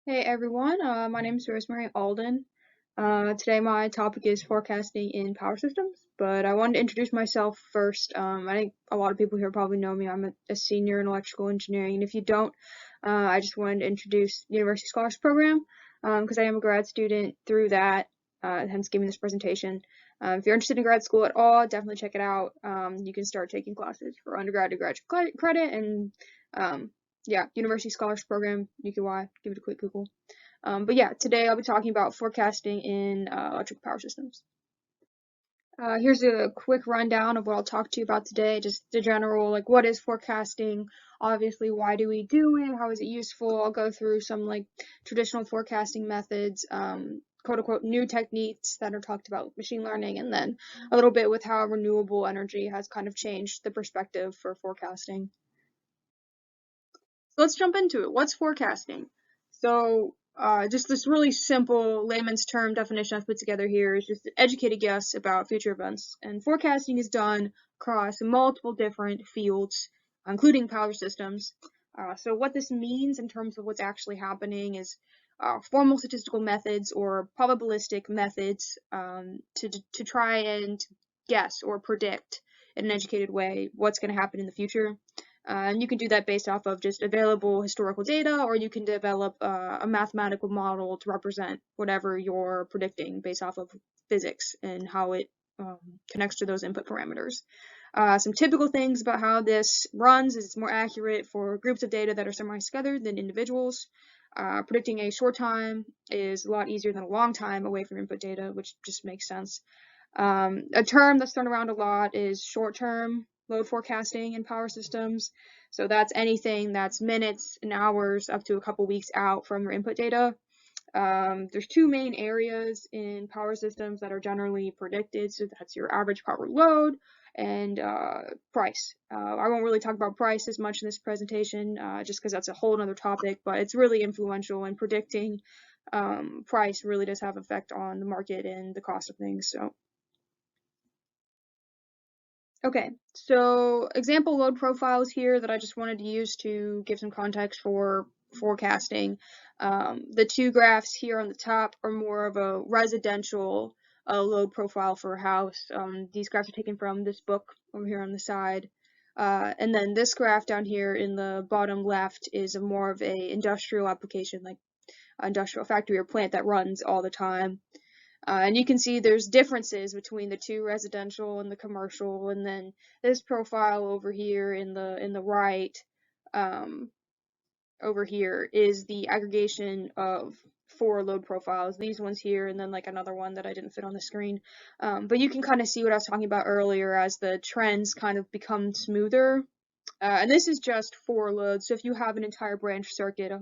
Hey everyone, my name is Rosemary Alden. Today my topic is forecasting in power systems, but I wanted to introduce myself first. I think a lot of people here probably know me. I'm a senior in electrical engineering, and if you don't, I just wanted to introduce the University Scholarship Program because I am a grad student through that, hence giving this presentation. If you're interested in grad school at all, definitely check it out. You can start taking classes for undergrad to graduate credit, and yeah, University Scholarship Program, UQI, give it a quick Google. But yeah, today I'll be talking about forecasting in electrical power systems. Here's a quick rundown of what I'll talk to you about today, just the general, like what is forecasting, obviously why do we do it, how is it useful. I'll go through some like traditional forecasting methods, quote unquote new techniques that are talked about with machine learning, and then a little bit with how renewable energy has kind of changed the perspective for forecasting. So let's jump into it. What's forecasting? So just this really simple layman's term definition I've put together here is just an educated guess about future events. And forecasting is done across multiple different fields, including power systems. So what this means in terms of what's actually happening is formal statistical methods or probabilistic methods to try and guess or predict in an educated way what's going to happen in the future. And you can do that based off of just available historical data, or you can develop a mathematical model to represent whatever you're predicting based off of physics and how it connects to those input parameters. Some typical things about how this runs is it's more accurate for groups of data that are summarized together than individuals. Predicting a short time is a lot easier than a long time away from input data, which just makes sense. A term that's thrown around a lot is short-term load forecasting in power systems. So that's anything that's minutes and hours up to a couple weeks out from your input data. There's two main areas in power systems that are generally predicted. So that's your average power load and price. I won't really talk about price as much in this presentation, just because that's a whole other topic, but it's really influential in predicting. Price really does have effect on the market and the cost of things. So okay, so example load profiles here that I just wanted to use to give some context for forecasting. The two graphs here on the top are more of a residential load profile for a house. These graphs are taken from this book over here on the side. And then this graph down here in the bottom left is a more of a industrial application, like industrial factory or plant that runs all the time. And you can see there's differences between the two, residential and the commercial, and then this profile over here in the right, um, over here is the aggregation of four load profiles, these ones here, and then like another one that I didn't fit on the screen. But you can kind of see what I was talking about earlier as the trends kind of become smoother. And this is just four loads. So if you have an entire branch circuit of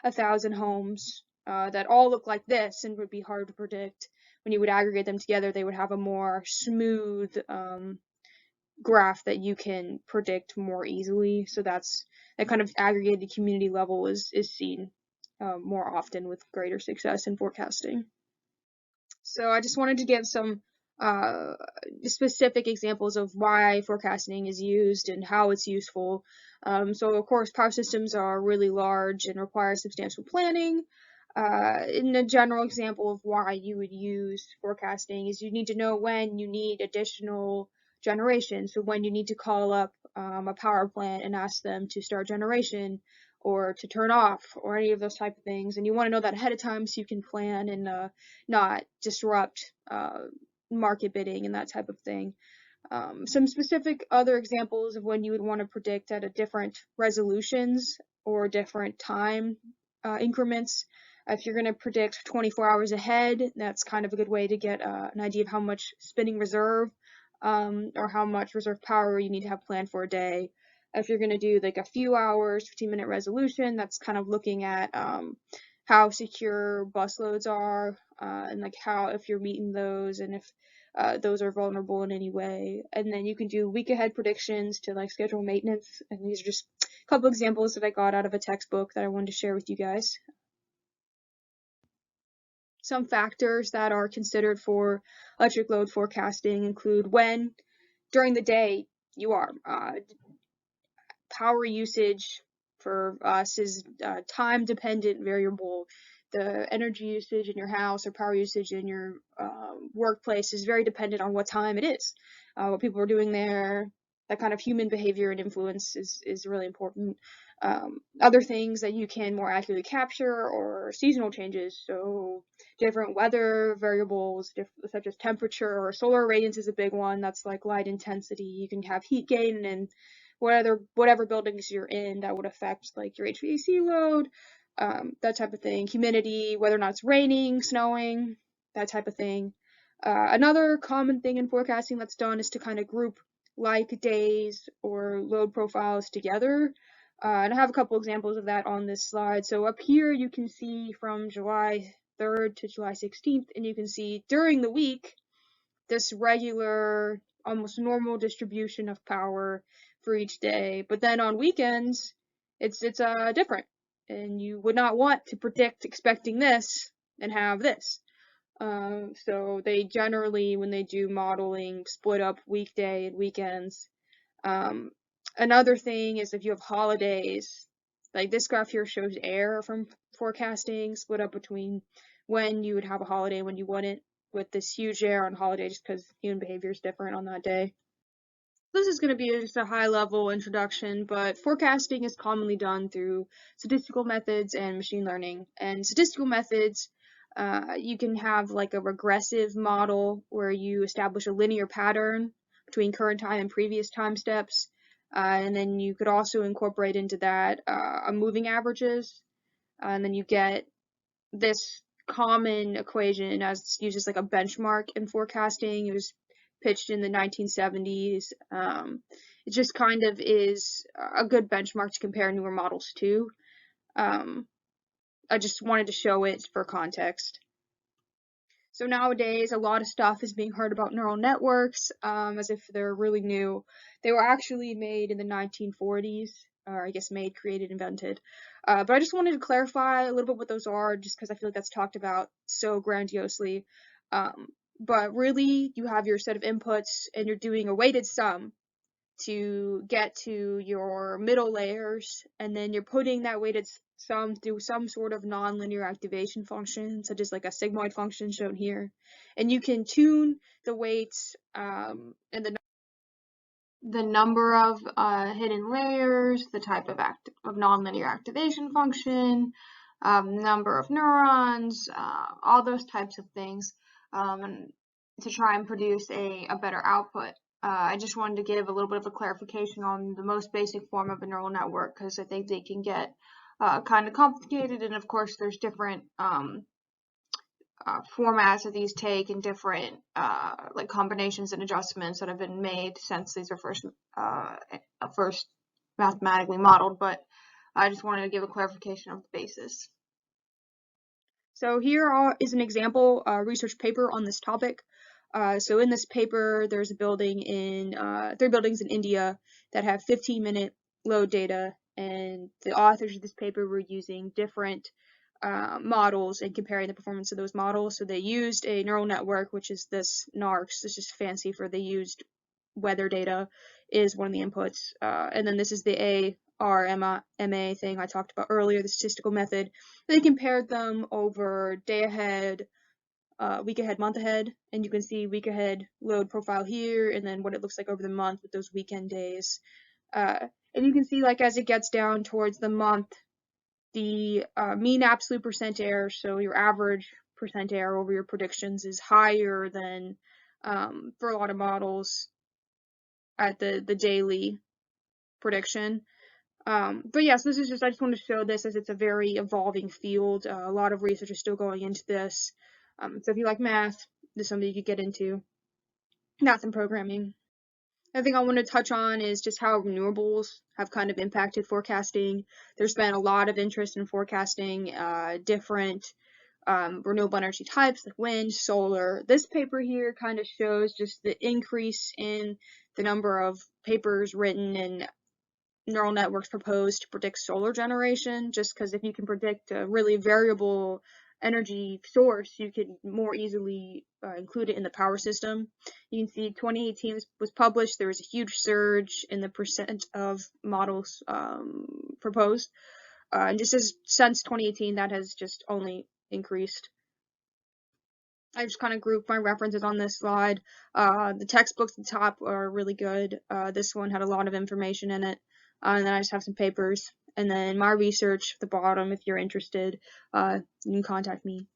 1,000 homes that all look like this and would be hard to predict, when you would aggregate them together, they would have a more smooth graph that you can predict more easily. So that kind of aggregated community level is seen more often with greater success in forecasting. So I just wanted to give some uh, specific examples of why forecasting is used and how it's useful. So of course, power systems are really large and require substantial planning. In a general example of why you would use forecasting is you need to know when you need additional generation. So when you need to call up a power plant and ask them to start generation or to turn off or any of those type of things. And you want to know that ahead of time so you can plan and not disrupt market bidding and that type of thing. Some specific other examples of when you would want to predict at a different resolutions or different time increments. If you're going to predict 24 hours ahead, that's kind of a good way to get an idea of how much spinning reserve or how much reserve power you need to have planned for a day. If you're going to do like a few hours, 15-minute resolution, that's kind of looking at how secure bus loads are and like how if you're meeting those and if those are vulnerable in any way. And then you can do week ahead predictions to like schedule maintenance. And these are just a couple examples that I got out of a textbook that I wanted to share with you guys. Some factors that are considered for electric load forecasting include when during the day you are. Power usage for us is a time-dependent variable. the energy usage in your house or power usage in your workplace is very dependent on what time it is, what people are doing there. That kind of human behavior and influence is really important. Other things that you can more accurately capture or seasonal changes, so different weather variables, such as temperature or solar radiance is a big one. That's like light intensity. You can have heat gain and whatever buildings you're in that would affect like your HVAC load, that type of thing. Humidity, whether or not it's raining, snowing, that type of thing. Another common thing in forecasting that's done is to kind of group like days or load profiles together. And I have a couple examples of that on this slide. So up here you can see from July 3rd to July 16th, and you can see during the week this regular, almost normal distribution of power for each day. But then on weekends, it's different, and you would not want to predict expecting this and have this. So they generally, when they do modeling, split up weekday and weekends. Another thing is if you have holidays, like this graph here shows error from forecasting split up between when you would have a holiday and when you wouldn't, with this huge error on holidays because human behavior is different on that day. This is going to be just a high-level introduction, but forecasting is commonly done through statistical methods and machine learning. And statistical methods, you can have like a regressive model where you establish a linear pattern between current time and previous time steps. And then you could also incorporate into that a moving averages. And then you get this common equation as used as like a benchmark in forecasting. It was pitched in the 1970s. It just kind of is a good benchmark to compare newer models to. I just wanted to show it for context. So nowadays, a lot of stuff is being heard about neural networks as if they're really new. They were actually made in the 1940s, or I guess made, created, invented. But I just wanted to clarify a little bit what those are, just because I feel like that's talked about so grandiosely. But really, you have your set of inputs, and you're doing a weighted sum to get to your middle layers, and then you're putting that weighted sum through some sort of nonlinear activation function, such as like a sigmoid function shown here. And you can tune the weights and the number of hidden layers, the type of nonlinear activation function, number of neurons, all those types of things, and to try and produce a better output. I just wanted to give a little bit of a clarification on the most basic form of a neural network, because I think they can get kind of complicated, and of course there's different formats that these take and different like combinations and adjustments that have been made since these are first mathematically modeled, but I just wanted to give a clarification of the basis. So here is an example research paper on this topic. So in this paper, there's three buildings in India that have 15-minute load data, and the authors of this paper were using different models and comparing the performance of those models. So they used a neural network, which is this NARCS. This is fancy for they used weather data is one of the inputs. And then this is the ARMA thing I talked about earlier, the statistical method. They compared them over day ahead, week ahead, month ahead, and you can see week ahead load profile here, and then what it looks like over the month with those weekend days. And you can see, like, as it gets down towards the month, the mean absolute percent error, so your average percent error over your predictions, is higher than for a lot of models at the daily prediction. But yes, this is just, I just want to show this as it's a very evolving field. A lot of research is still going into this. So if you like math, this is something you could get into. Math and programming. Another thing I want to touch on is just how renewables have kind of impacted forecasting. There's been a lot of interest in forecasting different renewable energy types like wind, solar. This paper here kind of shows just the increase in the number of papers written and neural networks proposed to predict solar generation, just because if you can predict a really variable energy source, you could more easily include it in the power system. You can see 2018 was published. There was a huge surge in the percent of models proposed. And just as since 2018, that has just only increased. I just kind of grouped my references on this slide. The textbooks at the top are really good. This one had a lot of information in it. And then I just have some papers. And then my research at the bottom, if you're interested, you can contact me.